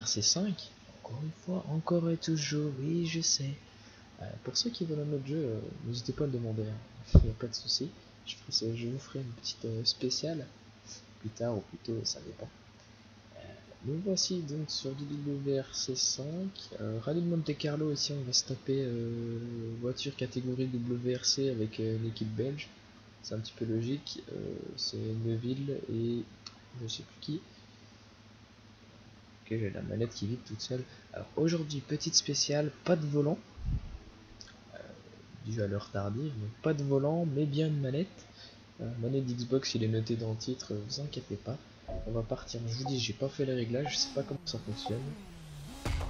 WRC5. Encore une fois, encore et toujours, oui je sais. Pour ceux qui veulent un autre jeu, n'hésitez pas à le demander, il n'y a pas de souci. Je vous ferai une petite spéciale plus tard ou plus tôt, ça dépend. Nous voici donc sur WRC5, Rallye de Monte Carlo. Ici on va se taper voiture catégorie WRC avec une équipe belge. C'est un petit peu logique, c'est Neuville et je sais plus qui. Ok, j'ai la manette qui vibre toute seule. Alors aujourd'hui, petite spéciale, pas de volant, dû à l'heure tardive, donc pas de volant, mais bien une manette. Manette d'Xbox, il est noté dans le titre, vous inquiétez pas. On va partir, je vous dis, j'ai pas fait les réglages, je sais pas comment ça fonctionne.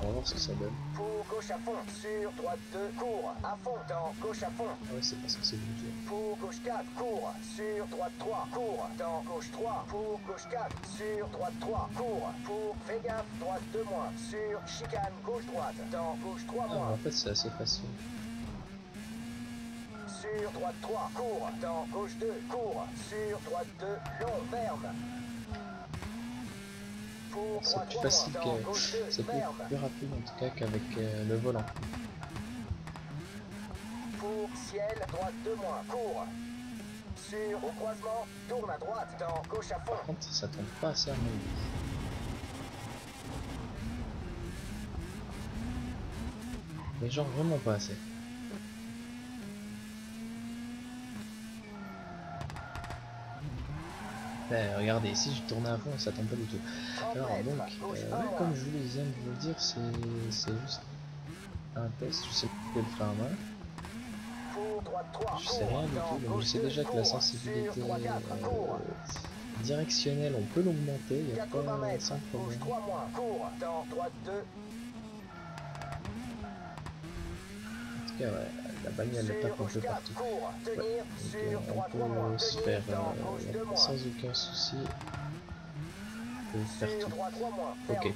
On va voir ce que ça donne. Pour gauche à fond, sur droite 2, cours, à fond, dans gauche à fond. Ah ouais, c'est parce que c'est bloqué. Pour gauche 4, cours, sur droite 3, cours, dans gauche 3. Pour gauche 4, sur droite 3, cours. Pour, fais gaffe, droite 2 moins, sur chicane, gauche droite, dans gauche 3 Ah, moins. en fait, c'est assez facile. Sur droite 3, cours, dans gauche 2, cours, sur droite 2, long, ferme. C'est plus facile que... C'est plus rapide en tout cas qu'avec le volant. Pour ciel, droite 2 moins, cours. Sur au croisement, tourne à droite, dans gauche à fond. Par contre, ça tombe pas assez à mon goût. Mais genre vraiment pas assez. Regardez, si je tournais à fond, ça tombe pas du tout. Alors donc, comme je vous viens de vous le dire, c'est juste un test. Je sais pas le frein à main. Je sais rien du tout, donc je sais déjà que la sensibilité directionnelle, on peut l'augmenter, il n'y a pas sans problème. En tout cas, ouais, la bagnole elle tape un peu partout. Ouais, donc, on peut se faire sans aucun souci. On peut faire tout. Ok.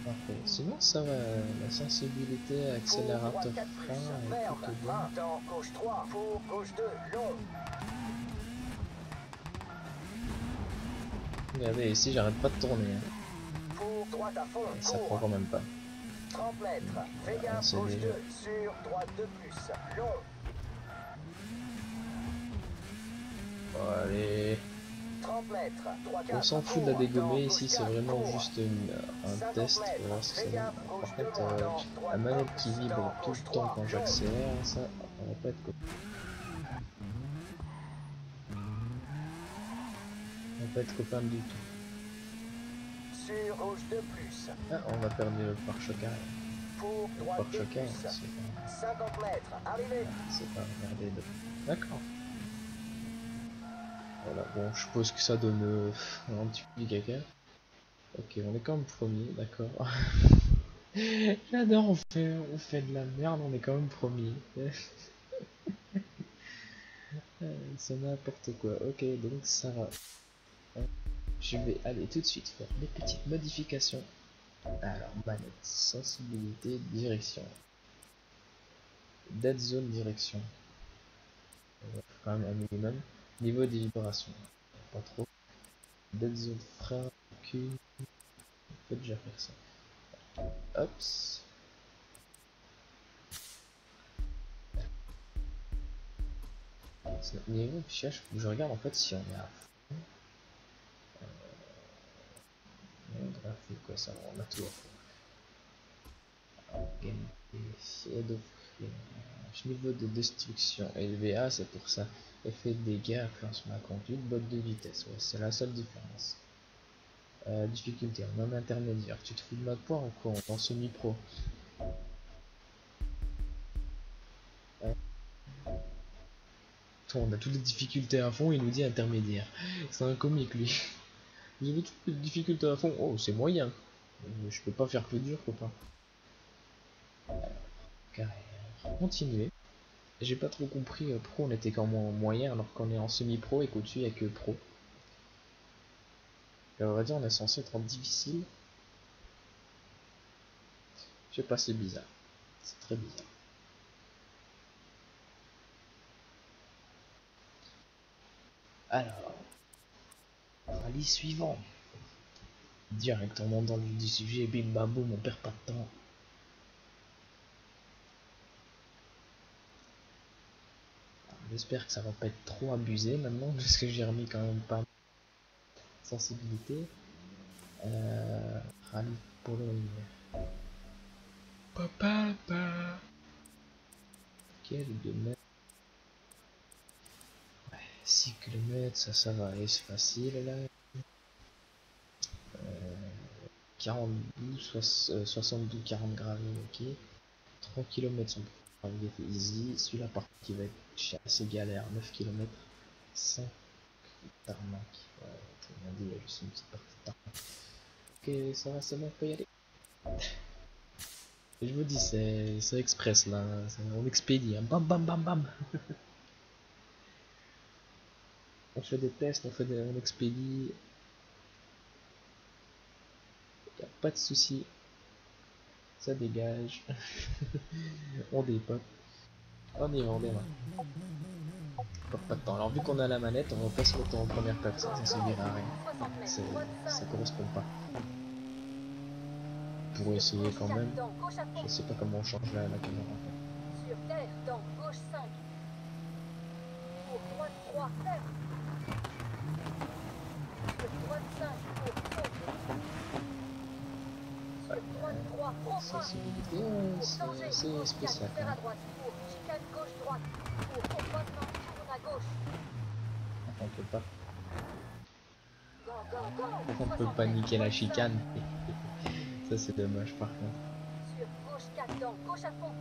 Parfait. Sinon ça va, la sensibilité, accélérateur, frein est plutôt bien. Regardez ici, j'arrête pas de tourner. Et ça prend quand même pas. 30 mètres, fais gaffe, gauche 2, sur droite 2 plus, long. Bon, allez. 30 mètres, 3, 4, On s'en fout de la dégommer ici, c'est vraiment juste un test pour voir ce que ça donne. Par contre, la manette qui vibre tout le temps quand j'accélère, ça va pas être cool. On va pas être copain du tout. Sur gauche 2 plus. Ah, on a perdu le pare-choc arrière. Pour Le droite 2 pare-choc arrière, plus. c'est 50 mètres, arrivez. pas regardé de... D'accord. Voilà, bon, je suppose que ça donne un petit peu du caca. Ok, on est quand même premier, d'accord. J'adore, on fait de la merde, on est quand même premier. C'est n'importe quoi. Ok, donc ça va. Je vais aller tout de suite faire des petites modifications. Alors, manette, sensibilité, direction. Dead zone, direction. On va faire quand même un minimum. Niveau des vibrations, pas trop. Dead zone, frein, recul. On peut déjà faire ça. Hops. C'est notre niveau affichage, faut que je regarde en fait si on est à fond. On a fait quoi ça? On a tout à fond. Gameplay, niveau de destruction élevé. Ah, c'est pour ça. Effet de dégâts, influence ma conduite, botte de vitesse. Ouais, c'est la seule différence. Difficulté en intermédiaire. Tu te fous de ma poire ou quoi? En semi-pro. Ouais. On a toutes les difficultés à fond, il nous dit intermédiaire. C'est un comique lui. Vous avez toutes les difficultés à fond. Oh, c'est moyen. Je peux pas faire plus dur, copain. Carrière. Continuer. J'ai pas trop compris pourquoi on était qu'en moyen alors qu'on est en semi-pro et qu'au-dessus il n'y a que pro. Et on va dire on est censé être en difficile. Je sais pas, c'est bizarre. C'est très bizarre. Alors. Rallye suivant. Directement dans le vif du sujet, bim bam boum, on perd pas de temps. J'espère que ça va pas être trop abusé maintenant, parce que j'ai remis quand même pas sensibilité. Rallye pour le hiver. Papa. Quel de mètres. 6 km, ça va aller, c'est facile là. 72, 40 gravés, ok. 3 km sont gravier easy. Celui-là par contre qui va être assez galère, 9 km, 5 tarmac. Ouais, tout le monde dit, il y a juste une petite partie de tarmac. Ok, ça va, c'est bon, on peut y aller. Et je vous dis, c'est express là, on expédie, hein. Bam bam bam bam. On fait des tests, on expédie. Y a pas de souci, ça dégage. On dépote. On démarre. Pas de temps. Alors vu qu'on a la manette, on va pas se mettre en première personne, ça servira à rien. Ça correspond pas. Pour essayer quand même. Je sais pas comment on change la caméra en fait. Sur terre, dans gauche 5. Pour droite 3, terre. Sur droite 5, pour fond. Sur droite 3, au frein. Sensibilité, c'est spécial. Terre à droite, pour chicane gauche droite. Pour croisement, tourne à gauche. On peut pas. Go. On peut pas niquer la chicane. Ça c'est dommage par contre. Sur gauche 4, dans gauche à fond.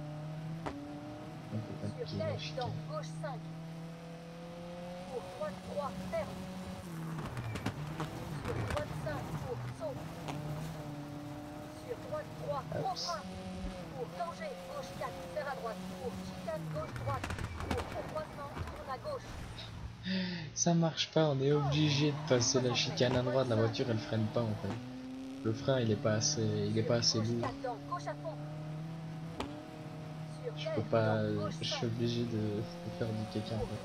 On peut pas Sur niquer la terre, chicane. dans gauche 5. Pour droite 3, ferme. Sur droite 5, pour saut. Sur droite 3, au frein. Pour danger, gauche 4, terre à droite. Pour chicane, gauche droite. Pour croisement, tourne à gauche. Ça marche pas, on est obligé de passer la chicane à droite, la voiture elle freine pas en fait. Le frein il est pas assez lourd. Je peux pas, je suis obligé de faire du caca en fait.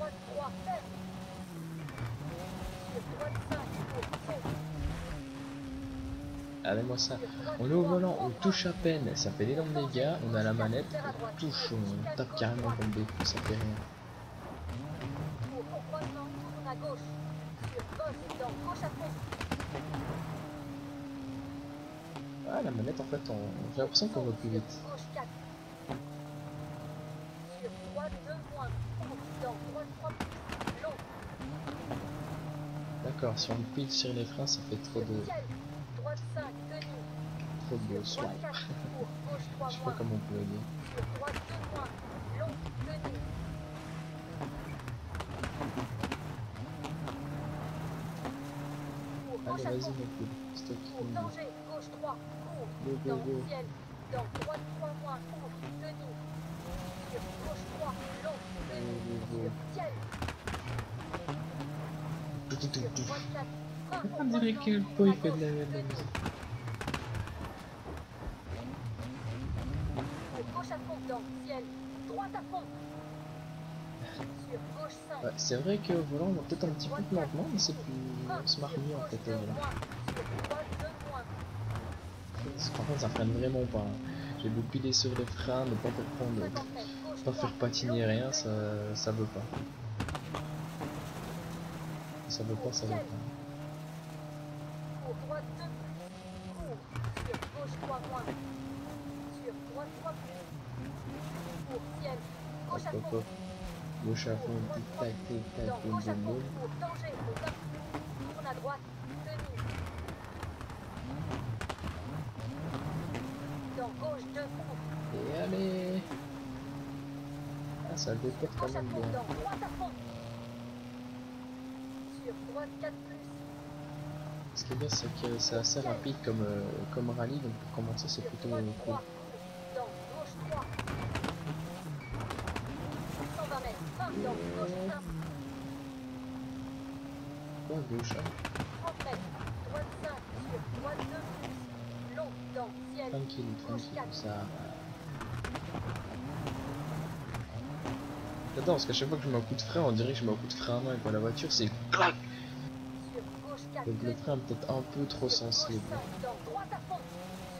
Allez-moi ça. On est au volant, on touche à peine, ça fait d'énormes dégâts, on a la manette, on touche, on tape carrément comme des coups, ça fait rien. Ah la manette en fait, j'ai l'impression qu'on va plus vite. D'accord, si on pile sur les freins, ça fait trop de swipe. Je sais pas comment on peut le dire. Allez, vas-y, mon coup. Stop. Danger, gauche 3, cours, Go. ciel, dans droite 3 moins, cours, tenue, sur gauche 3, long, tenue, sur ciel, sur droite 4, frein, On dirait que le pot il fait de la musique. Sur gauche à fond, dans ciel, droite à fond, sur gauche 5, Ouais, c'est vrai que au volant on va peut-être un petit peu plus lentement, mais c'est plus smart mieux en fait au volant. Par contre ça freine vraiment pas. J'ai beau piler sur les freins, ne pas faire prendre, pas faire patiner rien, ça veut pas. Ça veut pas. Pour droite 2 plus, cours, sur gauche 3 moins, sur droite 3 plus, pour ciel, gauche à fond, Gauche à fond, tac, dans gauche à fond, boum. pour danger, au top, tourne à droite, tenue, dans gauche 2 cours, Et allez. Ah ça déporte quand gauche à même fond, bien. dans droite à fond, sur droite 4 plus, Ce qui est bien c'est que c'est assez rapide comme rallye, donc pour commencer c'est sur plutôt droite cool. 3, dans gauche 3, 120 mètres, fin, dans gauche 1, Quoi gauche hein 30 mètres, droite 5, sur droite 2 plus, long, dans ciel, Tranquille, ça. Attends, parce qu'à chaque fois que je mets un coup de frein, on dirait que je mets un coup de frein à main, quoi. La voiture c'est clac. sur gauche 4, Donc le frein est peut-être un peu trop sensible. Dans droite à fond.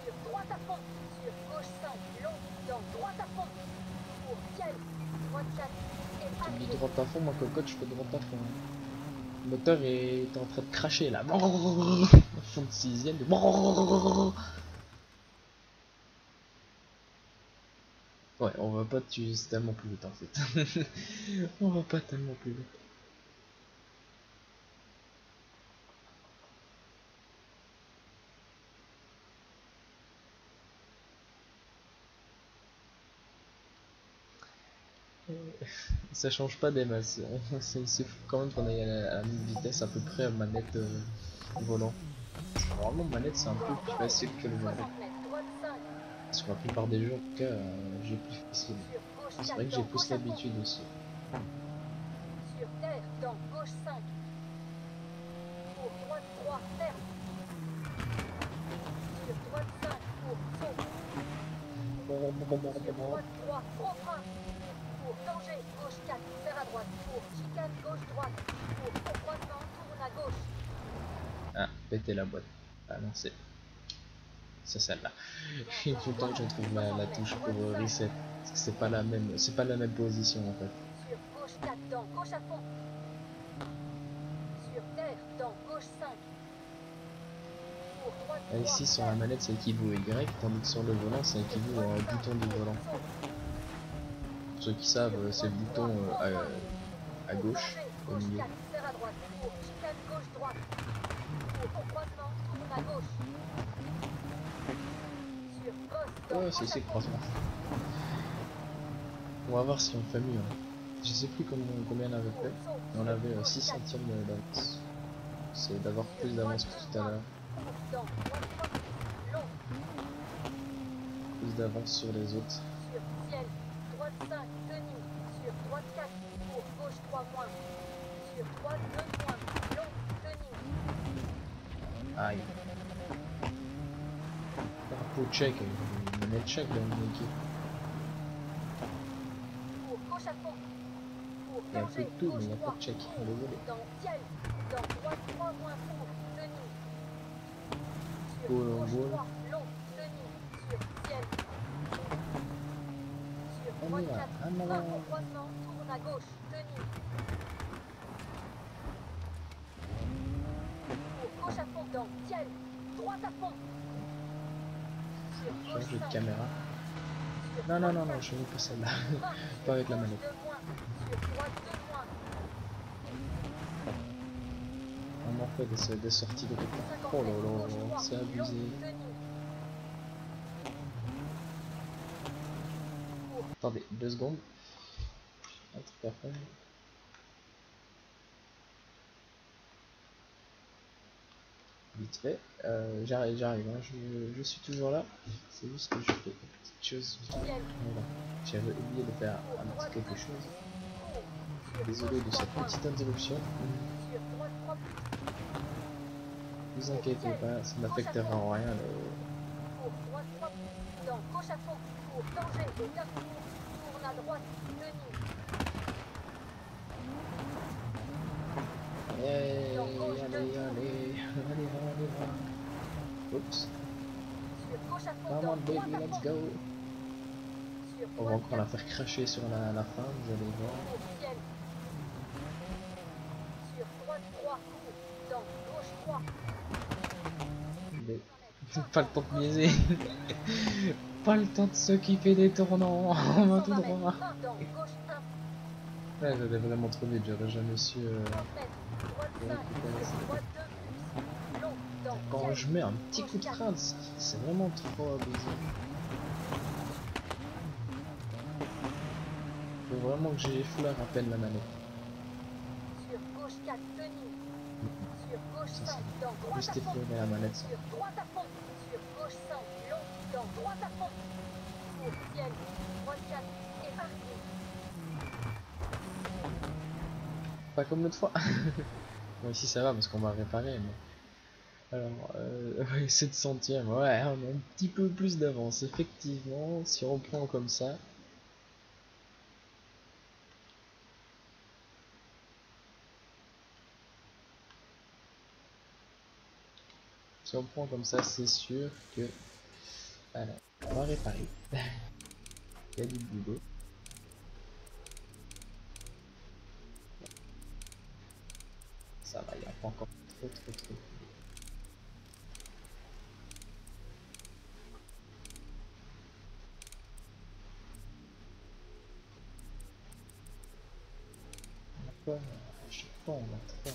Sur droite à fond. Sur gauche 5. Long. Dans droite à fond. Pour ciel. Droite 4. Et Tu me dis arrivé. droite à fond, ma cocotte, je fais droite à fond. Le moteur est en train de cracher là. Fond de sixième. Ouais, on va pas tuer tellement plus vite en fait. On va pas tellement plus vite. Ça change pas des masses. C'est fou quand même qu'on aille à la même vitesse à peu près à manette volant. Normalement manette c'est un peu plus facile que le volant. 60 mètres. Droite 5. Sur la plupart des jeux en tout cas j'ai plus facile. Sur gauche C'est 4. vrai que j'ai Dans plus gauche à fond. l'habitude aussi. Sur terre. Dans gauche 5. Pour droite 3. Ferme. Sur droite 5. Pour saut. Sur droite 3. Gros frein. Pour danger. Gauche 4. Serre à droite. Pour chicane. Gauche droite. Pour croisement. Tourne à gauche. Ah, péter la boîte. Ah non c'est celle-là. Je suis tout le temps que je trouve la touche pour reset. Parce que c'est pas la même position en fait. Sur gauche 4. Dans gauche à fond. Sur terre. Dans gauche 5. Pour droite 3. Ici sur la manette c'est équivaut Y, tandis que sur le volant c'est équivaut au bouton du volant. Pour ceux qui savent, c'est le bouton à gauche, au milieu. Serre à droite. Pour chicane gauche droite. Pour croisement. Tourne à gauche. Sur crosse. Dans Ouais, gauche à c'est fond. croisement. On va voir si on fait mieux. Hein. Je sais plus combien on avait fait. Mais on avait 6 centièmes d'avance. C'est d'avoir plus d'avance que tout à l'heure. Dans droite 3. Long. Plus d'avance sur les autres. Sur ciel. Droite 5. Tenue. Sur droite 4. Pour gauche 3 moins. Sur droite 2 moins. Long. Tenue. Aïe. Drapeau check, manette check dans mon équipe. Pour gauche à fond. Pour Il y a un peu danger. de tout, mais il n'y a Gauche pas 3. de check. Désolé. Dans ciel. Dans droite 3 moins pour. Tenue. Sur Ball en gauche ball. 3. Long. Tenue. Sur ciel. Sur On droite y va. 4. En Frein avant. pour croisement. Tourne à gauche. Tenue. Pour gauche à fond. Dans ciel. Droite à fond. Sur gauche Changer de 5. caméra. Sur Non, droite non, non, non, 4. je veux pas celle-là. Frein. Pas avec la Gauche manette. 2 moins. Sur droite 2 moins. On m'en fait des sorties de départ. 50 Oh là mètres. là, Gauche 3. c'est Long. abusé. Tenue. Attendez, 2 secondes. Un truc à faire. Vite fait. J'arrive, hein. Je suis toujours là. C'est juste que je fais une petite chose. Voilà. J'avais oublié de faire un petit quelque chose. Désolé de cette petite interruption. Sur droite 3. Ne vous inquiétez pas, ça n'affectera en rien. Pour droite 3. Dans gauche à fond. Pour danger. Et 9 tourne à droite. Tenue. Allez, allez, allez. Oups. Sur gauche à fond. Come Dans on droite baby, à let's fond. go. Sur On va droite encore la 4. faire cracher sur la fin, vous allez voir. Pour ciel. Sur droite 3. Dans gauche 3. Mais pas le temps de niaiser. Pas le temps de s'occuper des tournants. On va tout 120 droit. mètres. Frein. Dans gauche 1. Ouais, j'allais vraiment trop vite, j'aurais jamais su. 30 mètres. Droite 5. Sur droite 2. Long. Dans Quand ciel. je mets un petit coup de frein, c'est vraiment trop abusé. Faut vraiment que j'effleure à peine la manette. Sur gauche 4. Tenue. Sur gauche Ça, 5. Dans droite Juste à fond. effleurer la manette. Sur droite à fond. Sur gauche 5. Long. Dans droite à fond. Pour ciel. Droite 4. Et arrivé. Pas comme l'autre fois. Bon, ici ça va parce qu'on va réparer. Mais... Alors, ouais, 7 centièmes, ouais, on a un petit peu plus d'avance. Effectivement, si on prend comme ça. Si on prend comme ça, c'est sûr que... Voilà, on va réparer. Il y a du boulot. Ça va, il n'y a pas encore trop. À chaque fois, on a 3.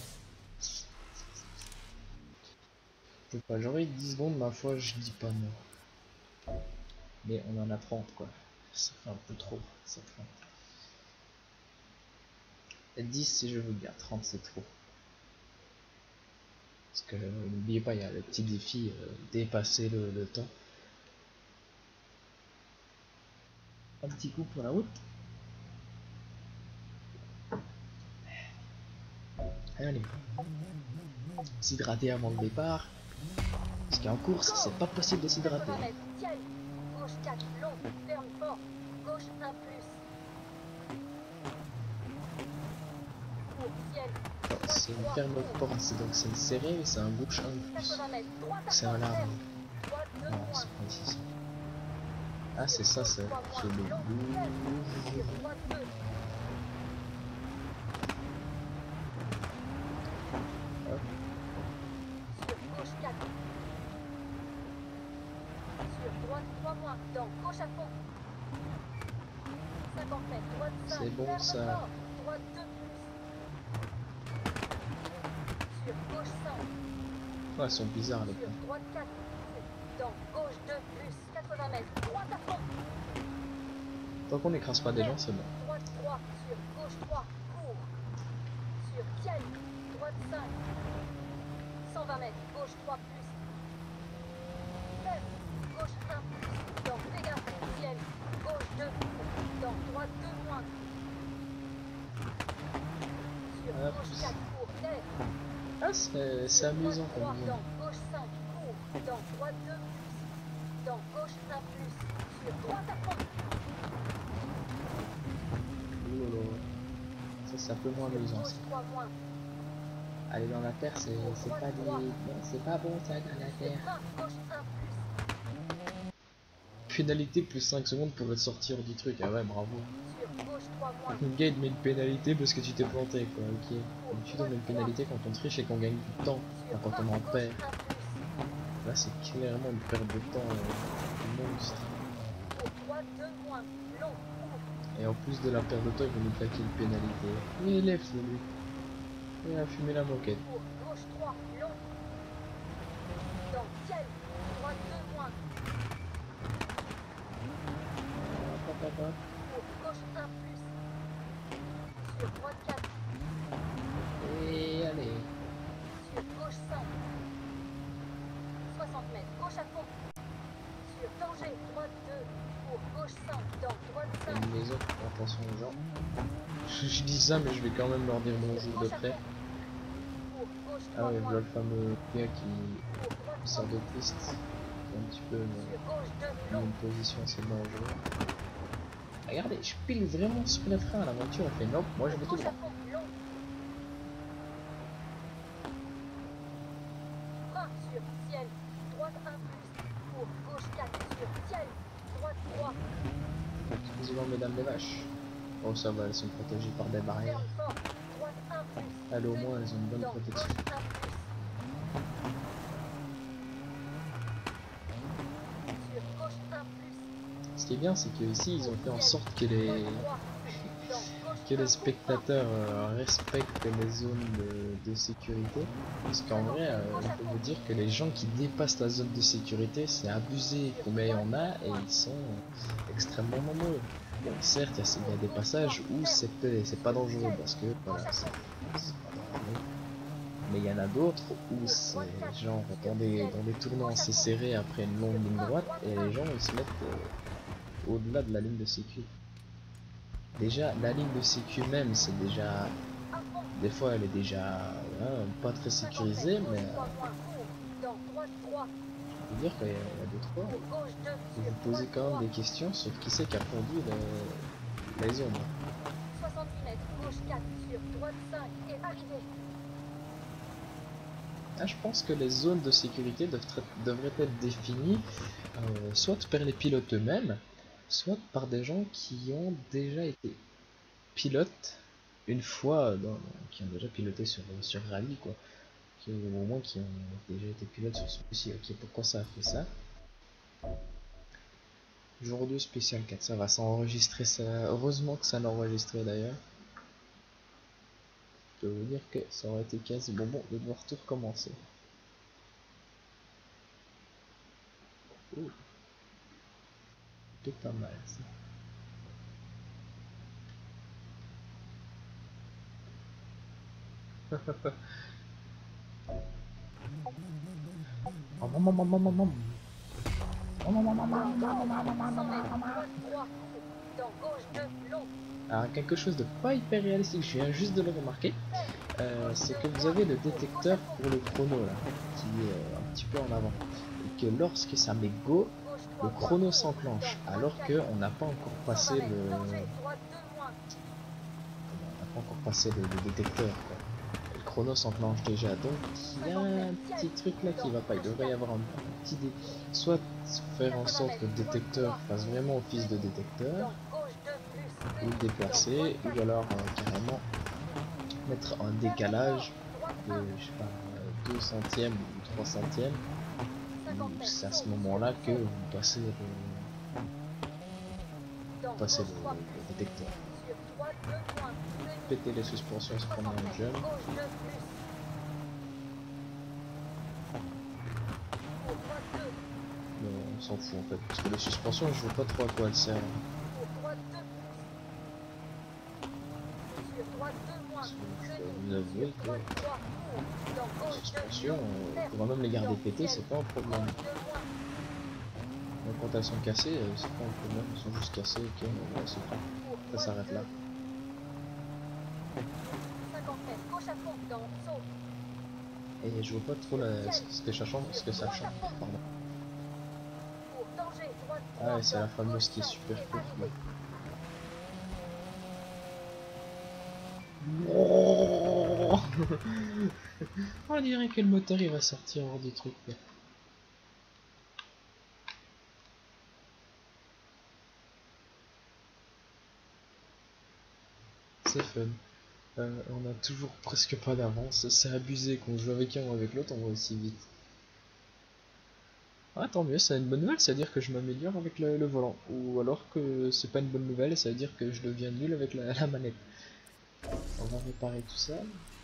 Je sais pas, j'aurais 10 secondes, ma foi, je dis pas non. Mais on en a 30 quoi. Ça fait un peu trop. Ça fait... 10 si je veux bien, 30 c'est trop. Parce que n'oubliez pas, il y a le petit défi dépasser le temps. Un petit coup pour la route. Allez. S'hydrater avant le départ. Parce qu'en course, c'est pas possible de s'hydrater. Gauche 4, long, ferme fort. Gauche 1 plus. Cours, ciel. C'est une ferme porte, donc c'est serré, mais c'est un gauche 1 plus. C'est un large. Non, c'est pas ici ça. Ah, c'est ça, c'est le bout. Hop. Sur gauche 4. Sur droite 3 moins. Dans gauche à fond. 50 mètres. Droite 5. C'est bon ferme ça. fort. Droite 2 plus. Sur gauche 5. Ouais, elles sont bizarres les Sur points. droite 4. Dans gauche 2 plus. 80 mètres. Droite à fond. Tant qu'on n'écrase pas des gens, c'est bon. Droite 3. Sur gauche 3. Cours. Sur ciel. Droite 5. 120 mètres. Gauche 3 plus. Lève. Gauche 1 plus. Dans fais gaffe. Ciel. Gauche 2. Dans droite 2 moins. Sur Hop. gauche 4. Cours. Lève. Ah, c'est amusant Droite 3. comme Dans game. gauche 5. Cours. Dans droite 2 plus. Dans gauche 1 plus. Sur droite à fond. Oulolo. Ça, c'est un peu moins amusant. Gauche Ça. 3 moins. Aller dans la terre, c'est pas des... Non, c'est pas bon ça, dans la terre. Gauche 1 plus. Pénalité plus 5 secondes pour sortir du truc. Ah ouais, bravo. Sur gauche 3 moins. Le gars il te met une pénalité parce que tu t'es planté quoi, ok. D'habitude on met une pénalité quand on triche et qu'on gagne du temps, Sur enfin, quand on en gauche perd. 1 plus. Là c'est clairement une perte de temps monstre. Pour droite 2 moins. Long. Cours. Et en plus de la perte de temps, il va nous claquer une pénalité. Il lève lui. Il a fumé la moquette. Pour gauche 3. Long. Dans ciel. Droite 2 moins. Hop, hop, hop. Pour gauche 1 plus. Sur droite 4. Et allez. Sur gauche 5. 60 mètres. Gauche à fond. Sur danger. Droite 2. Pour gauche 5. Dans droite Il y a 5. une maison, attention aux gens. Je dis ça mais je vais quand même leur dire bonjour de près. Pour gauche 3 Ah ouais, moins. voilà le fameux gars qui Pour droite sort 3. de piste. Qui est un petit peu Sur gauche 2. dans Long. une position assez dangereuse. Regardez, je pile vraiment sur le frein, la voiture elle fait non, moi je vais tout Gauche à droit. fond. Long. Frein sur ciel. Droite 1 plus. Pour gauche 4. Sur ciel. Droite 3. Excusez-moi mesdames les vaches. Oh ça va, elles sont protégées par des barrières. Ferme fort. Droite 1 plus. Elles au moins elles ont une bonne Dans protection. gauche 1 plus. Sur gauche 1 plus. Ce qui est bien c'est que ici ils ont fait en sorte que Droite 3. Dans gauche 1 les spectateurs respectent les zones de sécurité. Parce qu'en vrai, on peut vous dire que les gens qui dépassent la zone de sécurité, c'est abusé combien il y en a et ils sont extrêmement nombreux. Bon, certes, il y a des passages où c'est pas dangereux parce que voilà, c'est pas dangereux. Mais il y en a d'autres où c'est genre dans des tournants assez serrés après une longue ligne droite et les gens ils se mettent au-delà de la ligne de sécu. Déjà, la ligne de sécu même, c'est déjà... Des fois, elle est déjà pas très sécurisée, mais Dans droite 3. je veux dire qu'il y a deux trois. Pour gauche 2. Vous vous posez quand même des questions sur qui c'est qui a fondu les ombres. 68 mètres. Gauche 4. Sur droite 5. Et arrivé. Ah, je pense que les zones de sécurité devraient être définies soit par les pilotes eux-mêmes, soit par des gens qui ont déjà été pilotes une fois, qui ont déjà piloté sur rallye, quoi. Qui, au moins qui ont déjà été pilotes sur celui-ci. Ok, pourquoi ça a fait ça? Jour 2 spécial 4, ça va s'enregistrer ça. Heureusement que ça l'a enregistré d'ailleurs. Je peux vous dire que ça aurait été quasi bon de devoir tout recommencer. Oh, c'est pas mal ça. Alors quelque chose de pas hyper réalistique, je viens juste de le remarquer, c'est que vous avez le détecteur pour le chrono là, qui est un petit peu en avant. Et que lorsque ça met go, le chrono s'enclenche, alors qu'on n'a pas encore passé le détecteur, quoi. Le chrono s'enclenche déjà, donc il y a un petit truc là qui va pas. Il devrait y avoir un petit soit faire en sorte que le détecteur fasse vraiment office de détecteur, ou le déplacer, ou alors carrément mettre un décalage de, je sais pas, 2 centièmes ou 3 centièmes. C'est à ce moment-là que vous passez le détecteur. Péter les suspensions, se prendre un jeune. Mais on s'en fout en fait, parce que les suspensions, je vois pas trop à quoi elles servent. Vous avouez que les suspensions, on pourra même les garder pétées, c'est pas un problème. Donc quand elles sont cassées, c'est pas un problème, elles sont juste cassées, ok, c'est tout. Ça s'arrête là. Et je vois pas trop ce que ça change, pardon. Ah ouais, c'est la fameuse qui est super courte là. Oh on dirait que le moteur il va sortir hors du truc là. C'est fun. On a toujours presque pas d'avance, c'est abusé qu'on joue avec un ou avec l'autre, on va aussi vite. Ah tant mieux, c'est une bonne nouvelle, ça veut dire que je m'améliore avec le volant. Ou alors que c'est pas une bonne nouvelle, ça veut dire que je deviens nul avec la manette. On va réparer tout ça.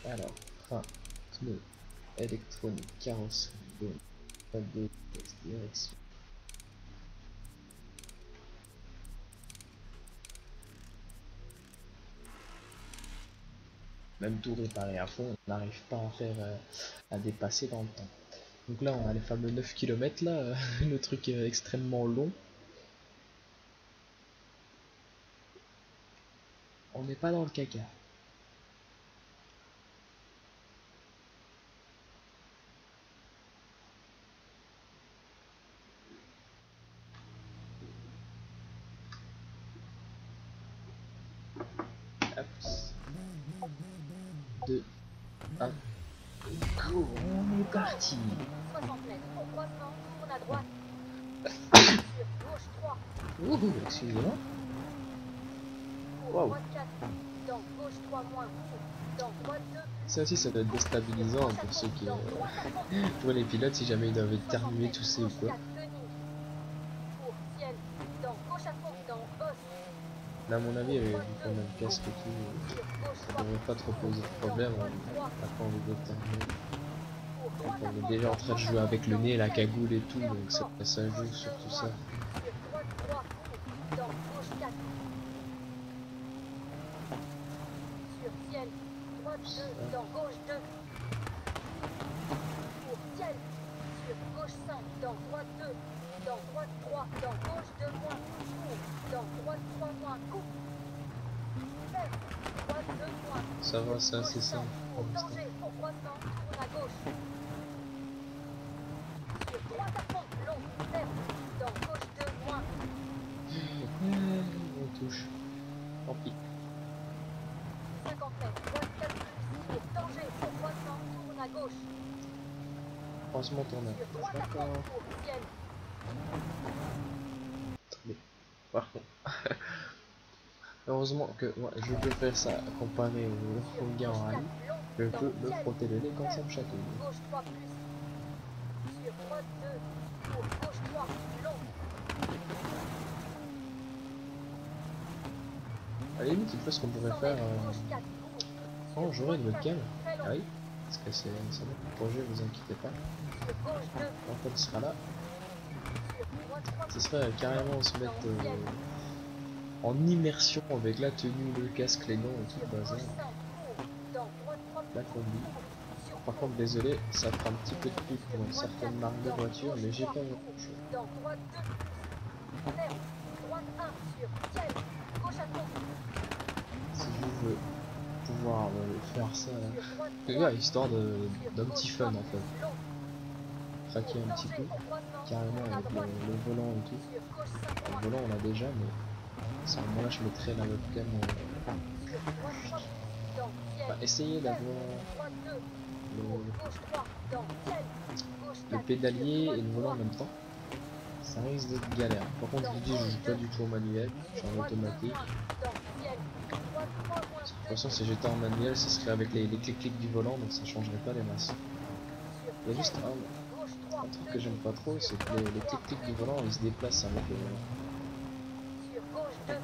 Alors, frein, pneus, électronique, carrosserie, pas de direction. Même tout réparé à fond, on n'arrive pas à faire à dépasser dans le temps. Donc là on a les fameux 9 km là, le truc est extrêmement long. On n'est pas dans le caca. Hop. 2, 1, go, on est parti. 60 mètres au croisement, tourne à droite. Sur gauche 3. Ouh, excusez-moi. Waouh. Dans gauche 3 moins. Dans droite 2. Ça aussi, ça doit être déstabilisant pour ceux qui pour les pilotes si jamais ils doivent éternuer, tousser ou quoi. Là, à mon avis, vu qu'on a le casque et tout, ça devrait pas trop poser de problème. On n'a pas envie d'éternuer. On est déjà en train de jouer avec le nez, la cagoule et tout, donc ça joue sur tout ça. Dans gauche 2. Pour ciel. Sur gauche 5. Dans droite 2. Dans droite 3. Dans gauche 2 moins. Dans droite 3 moins. Coupe. Fait. Droite 2 moins. Ça va, c'est assez simple. Pour danger. Pour croisement. Tourne à gauche. Sur droite à fond. Long. Fait. Dans gauche 2 moins. On touche. Tant pis. 50 mètres. Droite 4 plus. Pour danger. Pour croisement. Tourne à gauche. Croisement tournant. Sur droite à fond D'accord. pour ciel. Mais, par contre, heureusement que moi, je peux faire ça comparé au gars en rallye. Je peux me frotter le nez quand ça me chatouille. Gauche 3 plus. Sur droite 2. Pour gauche 3. Long. À la limite, une fois ce qu'on pourrait 100 faire. mètres. Gauche 4. Oh, j'aurais une webcam. Très long. Ah oui, parce que c'est un autre projet, vous inquiétez pas. Sur gauche 2. Quand elle sera là, Sur droite 3. ce serait carrément se mettre en immersion avec la tenue, le casque, les gants et tout Sur le bazar. gauche 5. Dans droite 3. La combi. Sur Par contre, désolé, ça fera un petit peu de pub pour une certaine marque de voiture, mais j'ai pas vraiment le choix. dans droite 2 plus. Ferme. Droite 1 sur ciel. Gauche à fond. Si je veux pouvoir faire ça, là. Sur droite Les 3. gars, histoire d'un petit fun en fait. Long. Craquer un petit peu, carrément avec le volant et tout. Sur gauche 5 Le volant on l'a déjà, mais à ce moment-là je mettrai la webcam. Sur droite 3 dans ciel. Enfin, essayez d'avoir Droite 2 le, gauche 3 dans ciel. Gauche le 4 pédalier et le volant en même temps. Ça risque d'être galère. Par contre, je vous dis, je joue pas du tout au manuel, je suis en automatique. dans ciel. Droite 3 De toute façon, si j'étais en manuel, ce serait avec les clics du volant, donc ça changerait pas les masses. Il y a juste un truc que j'aime pas trop, c'est que les clics du volant ils se déplacent avec le volant. sur gauche 2 Donc,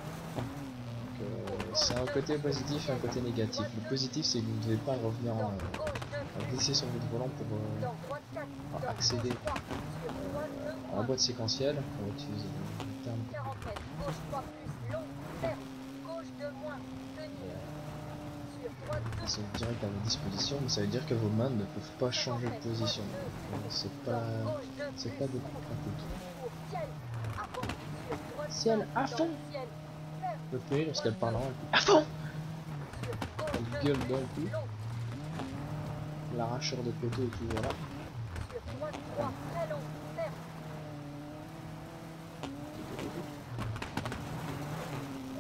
c'est un côté positif et un côté négatif. Le positif, c'est que vous ne devez pas revenir dans en, gauche 2 à glisser sur votre volant pour dans droite 4 dans accéder gauche 3 sur droite 2 en boîte séquentielle. On va utiliser le terme. 40 mètres gauche 3 plus long ferme gauche 2 moins tenir sur droite 2 Ils sont direct à votre disposition, mais ça veut dire que vos mains ne peuvent pas changer de position. C'est pas beaucoup pratique. pour ciel à fond sur droite Ciel à dans fond. ciel ferme Le pays, lorsqu'elle parle en à fond, sur gauche elle 2 gueule d'un coup, long l'arracheur de poteau et tout, voilà. sur droite 3 très long ferme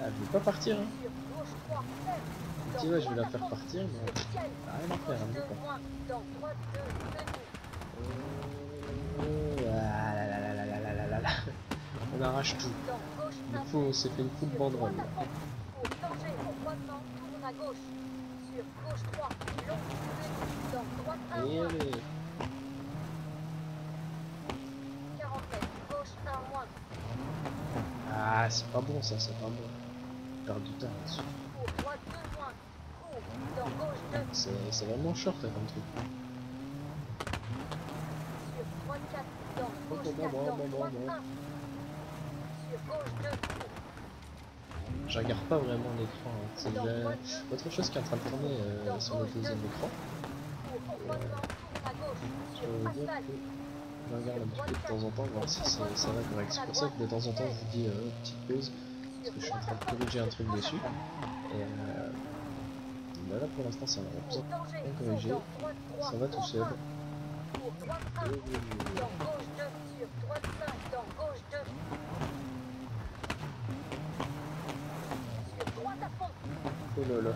Ah, elle veut pas partir, hein. sur gauche 3 ferme Je dis, ouais, je vais la faire partir, mais sur ciel elle a rien à faire, elle veut gauche 2 pas. moins dans droite 2 tenir Ah là là là là là là là là là. On arrache tout. dans gauche Du 1 coup, on s'est fait une coupe banderole. Là. pour danger au croisement tourne à gauche sur gauche 3 long tenir dans droite 1 Et moins allez. 40 mètres gauche 1 moins Ah, c'est pas bon ça, c'est pas bon. Perdre du temps là-dessus. pour droite 2 moins court dans gauche 2 C'est vraiment short là, comme truc. sur droite 4 dans gauche 4 dans droite 1 sur gauche 2 Je regarde pas vraiment l'écran. Hein. C'est autre chose qui est en train de tourner sur le deuxième écran. pour croisement tourne à gauche Je sur veux dire asphalte que je regarde un petit peu de temps en temps, voir si ça va correct. C'est pour ça que de temps en temps je vous dis petite pause, parce que je suis en train de corriger un truc dessus. Et là pour l'instant ça va. pour danger Bien corrigé, dans droite 3 ça va tout seul. pour droite 1 dans gauche 2 sur droite 5 dans gauche 2 sur droite à fond Oh là là,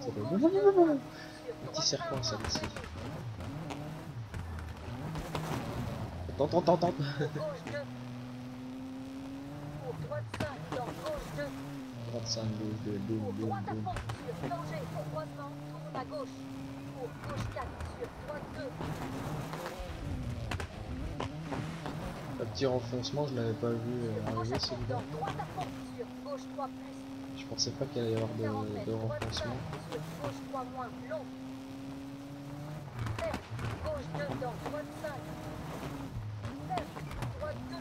ça pour fait gauche 2 moins sur petit serpent ça droite 1 ici. tenir Tente. pour gauche 2 pour droite 5 dans gauche 2 35 gauche de pour boum droite à boum. fond sur danger au croisement tourne à gauche pour gauche 4 sur droite 2 Le petit renfoncement, je l'avais pas vu sur gauche arriver à fond celui-là. dans droite à fond sur gauche 3 plus Je pensais pas qu'il allait y avoir 40 mètres de droite 5 renfoncement. sur gauche 3 moins long ferme gauche 2 dans droite 5 ferme droite 2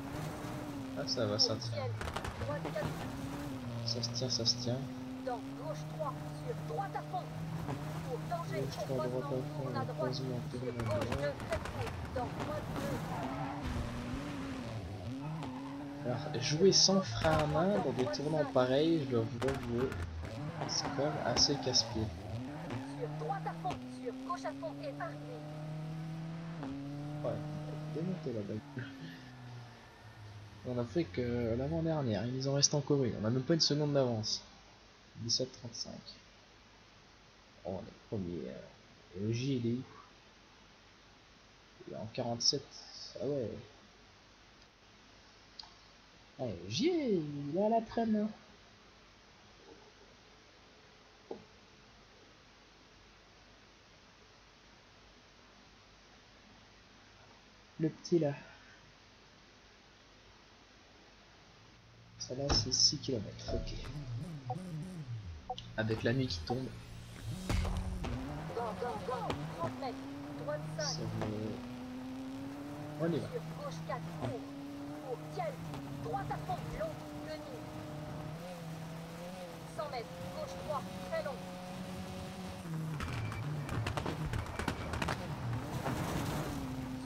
Ah ça va, ça pour tient. ciel droite 4 Ça se tient, ça se tient. dans gauche 3 sur droite à fond pour danger Gauche au 3, droite croisement à fond, tourne à droite croisement, sur tourne à gauche 2 droite. très court dans droite 2 Alors, jouer sans frein à main dans des tournants pareils, je dois vous avouer, c'est quand même assez casse-pied. sur droite à fond sur gauche à fond et arrivé Ouais, démonter la bague. On a fait que l'avant-dernière, il nous en reste encore une. On a même pas une seconde d'avance. 17,35. Oh, on est premier. Et le J, il est où? Et en 47. Ah ouais. Ouais, j'y ai, il est à la traîne. Hein. Le petit là. Ça là c'est 6 km. Ok. Avec la nuit qui tombe. Go, go, go. 30 mètres. Droite 5. Ça me... On y va. Sur gauche 4. Cours. Cours. Tiens. Droite à fond. Long. Le nid. 100 mètres. Gauche 3. Très long.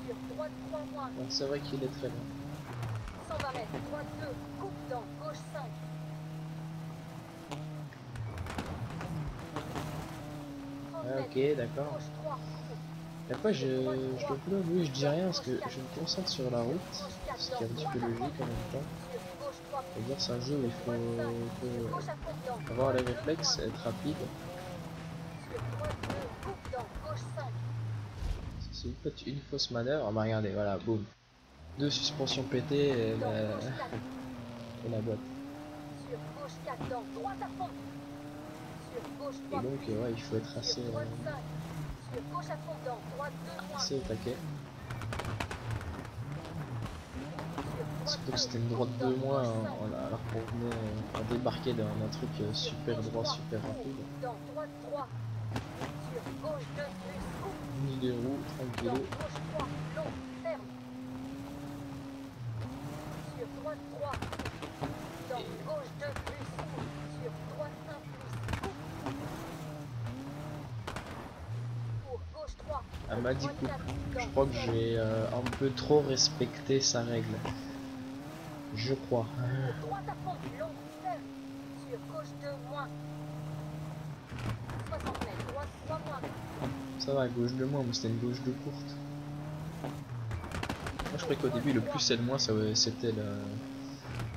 Sur droite 3 moins. Bon, c'est vrai qu'il est très long. 120 mètres. Droite 2. Coupe dans. Gauche 5. 30 Ah, mètres. ok, d'accord. Gauche 3. Après, je dois plus avouer, je dis rien parce que je me concentre sur la route, ce qui est un petit peu logique en même temps. C'est-à-dire, c'est un jeu où il faut avoir les réflexes, être rapide. Si vous faites une fausse manœuvre, bah regardez, voilà, boum. 2 suspensions pétées et la boîte. Et donc, ouais, il faut être assez au taquet. Surtout que c'était une droite de moins, alors qu'on venait à débarquer d'un truc super droit, super rapide. Ni des roues, tranquille. Elle m'a dit coupe. Je crois que j'ai un peu trop respecté sa règle. Je crois. Ça va, gauche de moins, mais c'était une gauche de courte. Moi je croyais qu'au début le plus et le moins c'était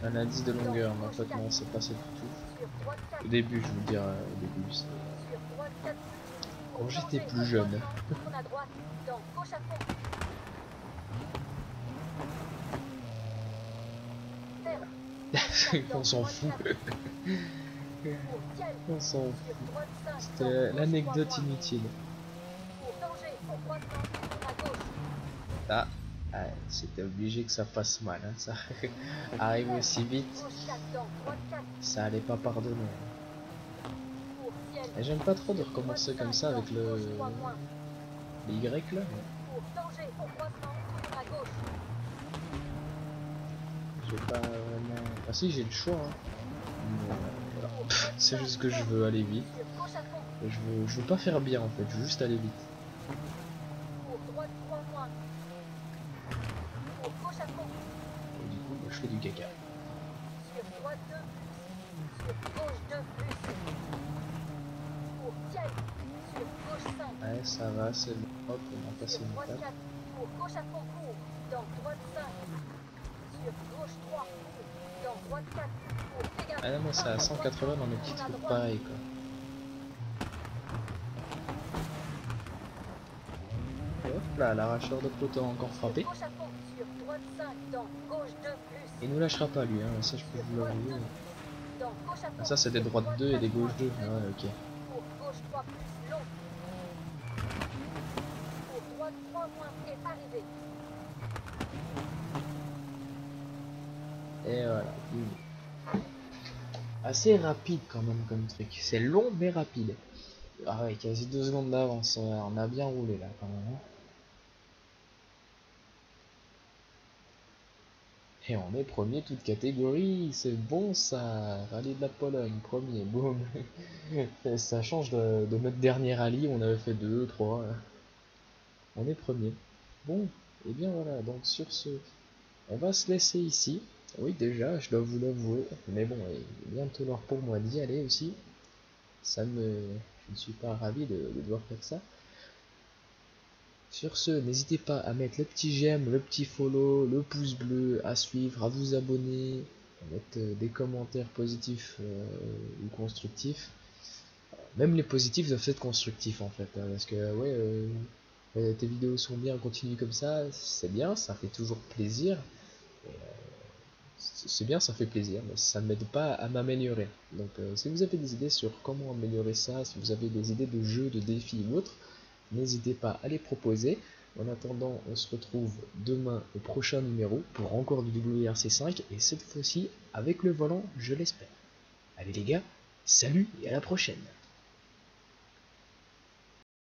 un indice de longueur, mais en fait non, c'est pas ça du tout. Au début, je veux dire, au début, quand j'étais plus jeune. On s'en fout. On s'en fout. C'était l'anecdote inutile. Ah, c'était obligé que ça fasse mal. Hein, ça arrive aussi vite. Ça allait pas pardonner. Et j'aime pas trop de recommencer comme ça avec le Y là. J'ai pas vraiment... Ah si, j'ai le choix. Hein. Mais, voilà. C'est juste que je veux aller vite. Et je veux pas faire bien en fait, je veux juste aller vite. Et du coup, je fais du caca. Ouais, ça va, c'est bon. Hop, on a passé une étape. Ah non, moi c'est à 180 dans mes petites routes pareilles quoi. Et hop là, l'arracheur de poteau a encore frappé. Il nous lâchera pas lui, hein, ça je peux vous l'avouer. Ah, ça c'est des droites 2 et des gauches 2. Ah ouais, ok. Et voilà. Assez rapide quand même comme truc. C'est long mais rapide. Ah ouais, quasi 2 secondes d'avance. On a bien roulé là quand même. Hein. Et on est premier toute catégorie. C'est bon ça. Rallye de la Pologne, premier. Boum. Ça change de notre dernier rallye. On avait fait 2, 3. On est premier. Bon. Et bien voilà. Donc sur ce, on va se laisser ici. Oui déjà, je dois vous l'avouer. Mais bon, il est bientôt l'heure pour moi d'y aller aussi. Je ne suis pas ravi de devoir faire ça. Sur ce, n'hésitez pas à mettre le petit j'aime, le petit follow, le pouce bleu, à suivre, à vous abonner, à mettre des commentaires positifs ou constructifs. Même les positifs doivent être constructifs en fait, hein, parce que ouais, Tes vidéos sont bien, continue comme ça, c'est bien, ça fait toujours plaisir. C'est bien, ça fait plaisir, mais ça ne m'aide pas à m'améliorer. Donc si vous avez des idées sur comment améliorer ça, si vous avez des idées de jeux, de défis ou autres, n'hésitez pas à les proposer. En attendant, on se retrouve demain au prochain numéro pour encore du WRC5 et cette fois-ci avec le volant, je l'espère. Allez les gars, salut et à la prochaine!